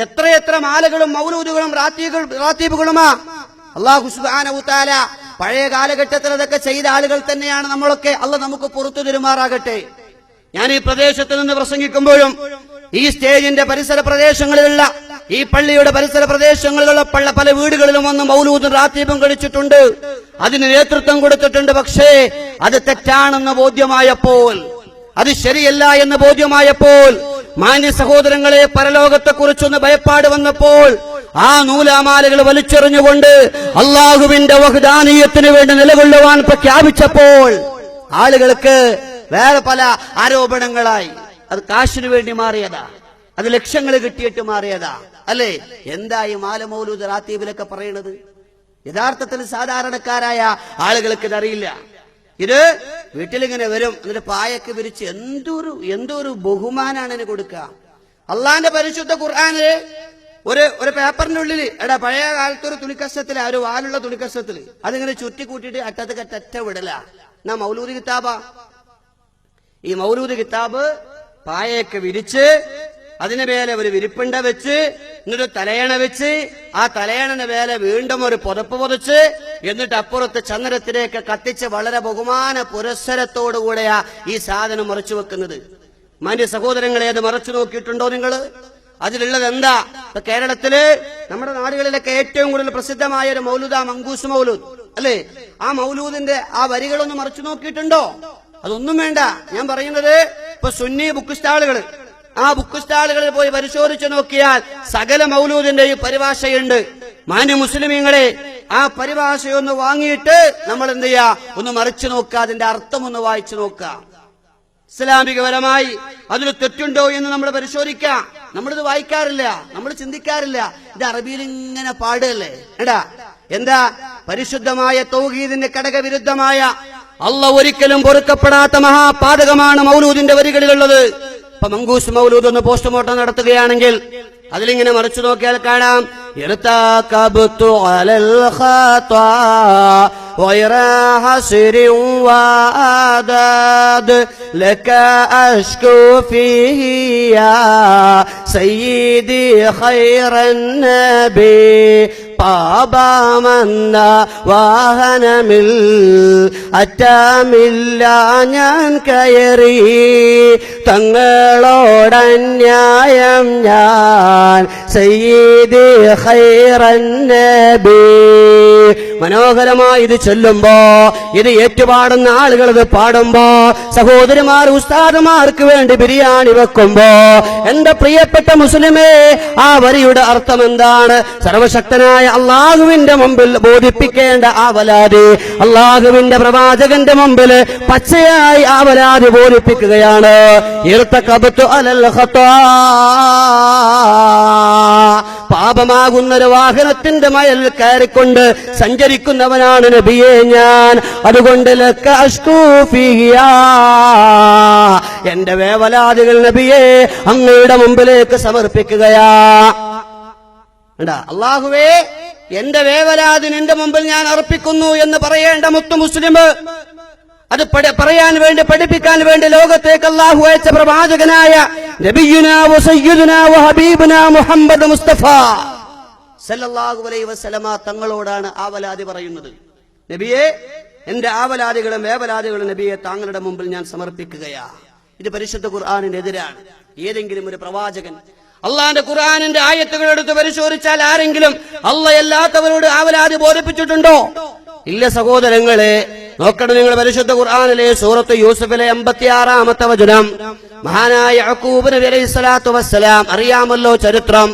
എത്രയെത്ര മാലകളും മൗലൂദുകളും റാത്തീബുകളുമാ. അല്ലാഹു സുബ്ഹാനഹു തആല പഴയ കാലഘട്ടത്തിൽ അതൊക്കെ ചെയ്ത ആളുകൾ തന്നെയാണ് നമ്മളൊക്കെ. അല്ലാഹ് നമുക്ക് പുറത്തു തരുമാറാകട്ടെ. ഞാൻ ഈ പ്രദേശത്ത് നിന്ന് പ്രസംഗിക്കുമ്പോഴും ഈ സ്റ്റേജിന്റെ പരിസര പ്രദേശങ്ങളിലുള്ള, ഈ പള്ളിയുടെ പരിസര പ്രദേശങ്ങളിലുള്ള പല വീടുകളിലും വന്ന് മൗലൂദും റാത്തീബും കഴിച്ചിട്ടുണ്ട്, അതിന് നേതൃത്വം കൊടുത്തിട്ടുണ്ട്. പക്ഷേ അത് തെറ്റാണെന്ന് ബോധ്യമായപ്പോൾ, അത് ശരിയല്ല എന്ന് ബോധ്യമായപ്പോൾ, മാന്യ സഹോദരങ്ങളെ, പരലോകത്തെക്കുറിച്ചൊന്ന് ഭയപ്പാട് വന്നപ്പോൾ ആ നൂലാമാലകൾ വലിച്ചെറിഞ്ഞുകൊണ്ട് അള്ളാഹുവിന്റെ വഹ്ദാനിയത്തിന് വേണ്ടി നിലകൊള്ളുവാൻ പ്രഖ്യാപിച്ചപ്പോൾ ആളുകൾക്ക് വേറെ പല ആരോപണങ്ങളായി. അത് കാശിനു വേണ്ടി മാറിയതാ, അത് ലക്ഷങ്ങൾ കിട്ടിയിട്ട് മാറിയതാ, അല്ലേ? എന്തായി മാല മൗലൂദ് റാത്തീബിലൊക്കെ പറയണത്? യഥാർത്ഥത്തിൽ സാധാരണക്കാരായ ആളുകൾക്ക് ഇതറിയില്ല. ഇത് വീട്ടിലിങ്ങനെ വരും, എന്നിട്ട് പായൊക്കെ വിരിച്ച് എന്തൊരു ബഹുമാനാണ് ഇതിന് കൊടുക്കുക. അള്ളാന്റെ പരിശുദ്ധ ഖുർആനില് ഒരു പേപ്പറിന്റെ ഉള്ളില് പഴയ കാലത്ത് ഒരു തുണിക്കഷ്ടത്തില്, ഒരു വാലുള്ള തുണിക്കഷ്ടത്തില് അതിങ്ങനെ ചുറ്റി കൂട്ടിയിട്ട് അറ്റത്ത് വിടല. എന്നാ മൗലൂദ് കിതാബാ. ഈ മൗലൂദ് കിതാബ് പായൊക്കെ വിരിച്ച് അതിന് മേലെ ഒരു വിരിപ്പിണ്ട വെച്ച്, എന്നിട്ട് തലയണ വെച്ച്, ആ തലയണന് മേലെ വീണ്ടും ഒരു പുതപ്പ് പൊതച്ച്, എന്നിട്ട് അപ്പുറത്ത് ചന്ദനത്തിലേക്ക് കത്തിച്ച് വളരെ ബഹുമാന പുരസ്സരത്തോടുകൂടെയാ ഈ സാധനം മറച്ചു വെക്കുന്നത്. മാന്യ സഹോദരങ്ങളെ, അത് മറച്ചു നോക്കിയിട്ടുണ്ടോ നിങ്ങൾ? അതിലുള്ളത് എന്താ? ഇപ്പൊ കേരളത്തില്, നമ്മുടെ നാടുകളിലൊക്കെ ഏറ്റവും കൂടുതൽ പ്രസിദ്ധമായ ഒരു മൗലൂദാ മങ്കൂസ് മൗലൂദ്, അല്ലേ? ആ മൗലൂദിന്റെ ആ വരികളൊന്ന് മറച്ചു നോക്കിയിട്ടുണ്ടോ? അതൊന്നും വേണ്ട. ഞാൻ പറയുന്നത് ഇപ്പൊ സുന്നി ബുക്ക് സ്റ്റാളുകൾ, ആ ബുക്ക് സ്റ്റാളുകളിൽ പോയി പരിശോധിച്ചു നോക്കിയാൽ സകല മൗലൂദിന്റെ ഈ പരിഭാഷയുണ്ട്. മാന്യ മുസ്ലിമീങ്ങളെ, ആ പരിഭാഷയൊന്ന് വാങ്ങിയിട്ട് നമ്മൾ എന്ത് ചെയ്യാ, ഒന്ന് മറിച്ചു നോക്കുക, അതിന്റെ അർത്ഥം ഒന്ന് വായിച്ചു നോക്കുക. ഇസ്ലാമികപരമായി അതിൽ തെറ്റുണ്ടോ എന്ന് നമ്മൾ പരിശോധിക്കാം. നമ്മളിത് വായിക്കാറില്ല, നമ്മൾ ചിന്തിക്കാറില്ല. ഇത് അറബിയിൽ ഇങ്ങനെ പാടുകയല്ലേ. എന്താ? പരിശുദ്ധമായ തൗഹീദിന്റെ ഘടകവിരുദ്ധമായ, അല്ലാഹ് ഒരിക്കലും പൊറുക്കപ്പെടാത്ത മഹാപാതകമാണ് മൗലൂദിന്റെ വരികളിലുള്ളത്. ഇപ്പൊ മങ്കൂസ് മൗലൂദ് ഒന്ന് പോസ്റ്റ്മോർട്ടം നടത്തുകയാണെങ്കിൽ അതിലിങ്ങനെ മറിച്ചു നോക്കിയാൽ കാണാം, ഇർതകബ്തു അലൽ ഖതാ ഗൈറ ഹസ്രി വഅദദ് ലക അശ്കു ഫീഹി യാ സയ്യിദി ഖൈറൻ നബി പാപമെന്ന വാഹനമിൽ അറ്റമില്ല ഞാൻ കയറി, തങ്ങളോടന്യായം ഞാൻ സയ്യിദി ഖൈറൻ നബി. മനോഹരമായി ഇത് ചൊല്ലുമ്പോ, ഇത് ഏറ്റുപാടുന്ന ആളുകൾ ഇത് പാടുമ്പോ, സഹോദരിമാർ ഉസ്താദുമാർക്ക് വേണ്ടി ബിരിയാണി വെക്കുമ്പോ, എന്റെ പ്രിയപ്പെട്ട മുസ്ലിമേ, ആ വരിയുടെ അർത്ഥം എന്താണ്? സർവശക്തനായ അള്ളാഹുവിന്റെ മുമ്പിൽ ബോധിപ്പിക്കേണ്ട ആവലാതി അള്ളാഹുവിന്റെ പ്രവാചകന്റെ മുമ്പിൽ പച്ചയായി ആവലാതി ബോധിപ്പിക്കുകയാണ്. ഇർതകബ്തു അലൽ ഖതാ, പാപമാകുന്ന ഒരു വാഹനത്തിന്റെ മയൽ കയറിക്കൊണ്ട് സഞ്ചരിക്കുന്നവനാണ് നബിയെ ഞാൻ. അതുകൊണ്ട് ലക അശ്കൂ ഫീഹി യാ, എന്റെ വേവലാദികൾ നബിയെ അങ്ങയുടെ മുമ്പിലേക്ക് സമർപ്പിക്കുകയാ. അല്ലാഹുവേ, എന്റെ വേവലാതി നിന്റെ മുമ്പിൽ ഞാൻ അർപ്പിക്കുന്നു എന്ന് പറയേണ്ട മുത്തു മുസ്ലിം, അത് പറയാൻ വേണ്ടി, പഠിപ്പിക്കാൻ വേണ്ടി ലോകത്തേക്ക് അല്ലാഹു അയച്ച പ്രവാചകനായ നബിയുനാ വസയ്യിദുനാ വഹബീബുനാ മുഹമ്മദ് മുസ്തഫ സല്ലല്ലാഹു അലൈഹി വസല്ലമ തങ്ങളോടാണ് ആവലാതി പറയുന്നത്. നബിയെ, എന്റെ ആവലാദികളും വേവലാദികളും നബിയെ താങ്കളുടെ മുമ്പിൽ ഞാൻ സമർപ്പിക്കുകയാ. ഇത് പരിശുദ്ധ ഖുർആനിന് എതിരാണ്. ഏതെങ്കിലും ഒരു പ്രവാചകൻ അള്ളാന്റെ ഖുർആനിന്റെ ആയത്തുകൾ എടുത്ത് പരിശോധിച്ചാൽ ആരെങ്കിലും അള്ളാഹ് അല്ലാത്തവരോട് ആവലാതി ബോധിപ്പിച്ചിട്ടുണ്ടോ? ഇല്ല സഹോദരങ്ങളെ. നോക്കണം നിങ്ങൾ, പരിശുദ്ധ ഖുർആനിലെ സൂറത്ത് യൂസുഫിലെ 56-ാമത്തെ വചനം. മഹാനായ യാക്കൂബ് നബി അലൈഹി സ്വലാത്തു വസ്സലാം, അറിയാമല്ലോ ചരിത്രം.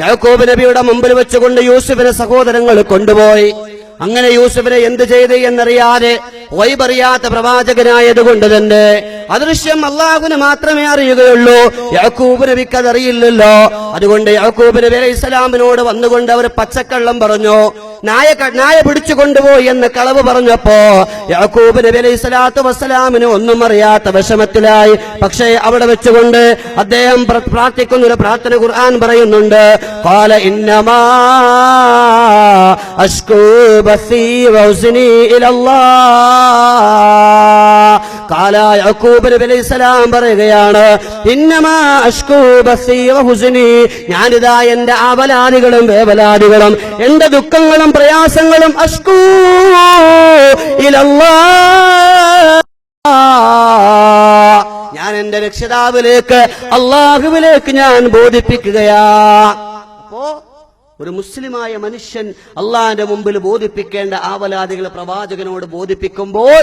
യാക്കൂബ് നബിയുടെ മുമ്പിൽ വെച്ചുകൊണ്ട് യൂസുഫിനെ സഹോദരങ്ങൾ കൊണ്ടുപോയി. അങ്ങനെ യൂസുഫിനെ എന്ത് ചെയ്ത് എന്നറിയാതെ, വൈബറിയാത്ത പ്രവാചകനായതുകൊണ്ട് തന്നെ അദൃശ്യം അള്ളാഹുവിന് മാത്രമേ അറിയുകയുള്ളൂ. യാക്കൂബ് നബിക്ക് അതറിയില്ലല്ലോ. അതുകൊണ്ട് യാക്കൂബ് നബി അലൈഹി സ്വലാമിനോട് വന്നുകൊണ്ട് അവർ പച്ചക്കള്ളം പറഞ്ഞു. നായ പിടിച്ചു കൊണ്ടുപോയി എന്ന് കളവ് പറഞ്ഞപ്പോ യാക്കൂബ് നബി അലൈഹി സ്വലാത്തു വസ്സലാമിന് ഒന്നും അറിയാത്ത വിഷമത്തിലായി. പക്ഷേ അവിടെ വെച്ചുകൊണ്ട് അദ്ദേഹം പ്രാർത്ഥിക്കുന്ന ഒരു പ്രാർത്ഥന ഖുർആൻ പറയുന്നുണ്ട്. ഖാല ഇന്നമാ അശ്കൂ ബസീ വഹുസ്നി ഇലല്ലാഹ്. ഖാല യാക്കൂബ് നബി അലൈഹി സ്വലാം പറയുകയാണ്, ഇന്നമാ അശ്കൂ ബസീ വഹുസ്നി, ഞാനിതാ എന്റെ ആവലാദികളും വേവലാദികളും എന്റെ ദുഃഖങ്ങളും പ്രയാസങ്ങളും അശ്കൂ ഇലല്ലാഹ്, ഞാൻ എന്റെ രക്ഷിതാവിലേക്ക് അള്ളാഹുവിലേക്ക് ഞാൻ ബോധിപ്പിക്കുകയാ. അപ്പോ ഒരു മുസ്ലിമായ മനുഷ്യൻ അള്ളാഹിന്റെ മുമ്പിൽ ബോധിപ്പിക്കേണ്ട ആവലാദികൾ പ്രവാചകനോട് ബോധിപ്പിക്കുമ്പോൾ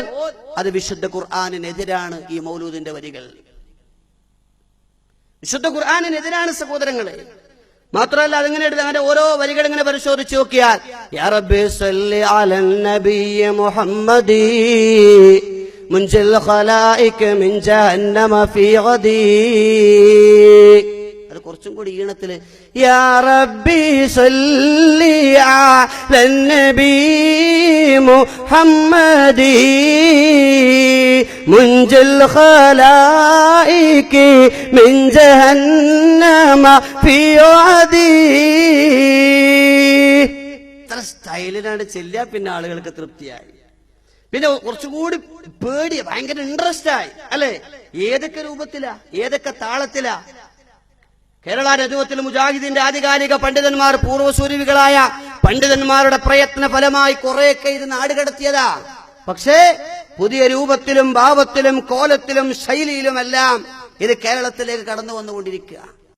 അത് വിശുദ്ധ ഖുർആനിനെതിരാണ്. ഈ മൗലൂദിന്റെ വരികൾ വിശുദ്ധ ഖുർആനിനെതിരാണ് സഹോദരങ്ങളെ. മാത്രമല്ല അതിങ്ങനെ എടുത്ത് അങ്ങനെ ഓരോ വരികൾ ഇങ്ങനെ പരിശോധിച്ച് നോക്കിയാൽ യാ റബ്ബി സല്ലി അലൻ നബിയ്യ മുഹമ്മദി മുൻജിൽ ഖലായിക മിൻ ജഹന്നമ ഫീ ഗദി, അത് കുറച്ചും കൂടി ഈണത്തില് യാ റബ്ബി സല്ലി അലൻ നബിയ്യ മുഹമ്മദി മുൻജിൽ ഖലായിക മിൻ ജഹന്നമ ഫീ ഗദി. ഇത്ര സ്റ്റൈലിലാണ് ചെല്ലുക, പിന്നെ ആളുകൾക്ക് തൃപ്തിയായി. പിന്നെ കുറച്ചുകൂടി പേടി, ഭയങ്കര ഇൻട്രസ്റ്റ് ആയി അല്ലെ. ഏതൊക്കെ രൂപത്തിലാ, ഏതൊക്കെ താളത്തിലാ. കേരള നദുവത്തുൽ മുജാഹിദിന്റെ ആധികാരിക പണ്ഡിതന്മാർ, പൂർവ്വസൂരികളായ പണ്ഡിതന്മാരുടെ പ്രയത്ന ഫലമായി കുറെയൊക്കെ ഇത് നാടുകടത്തിയതാ. പക്ഷേ പുതിയ രൂപത്തിലും ഭാവത്തിലും കോലത്തിലും ശൈലിയിലുമെല്ലാം ഇത് കേരളത്തിലേക്ക് കടന്നു വന്നുകൊണ്ടിരിക്കുക.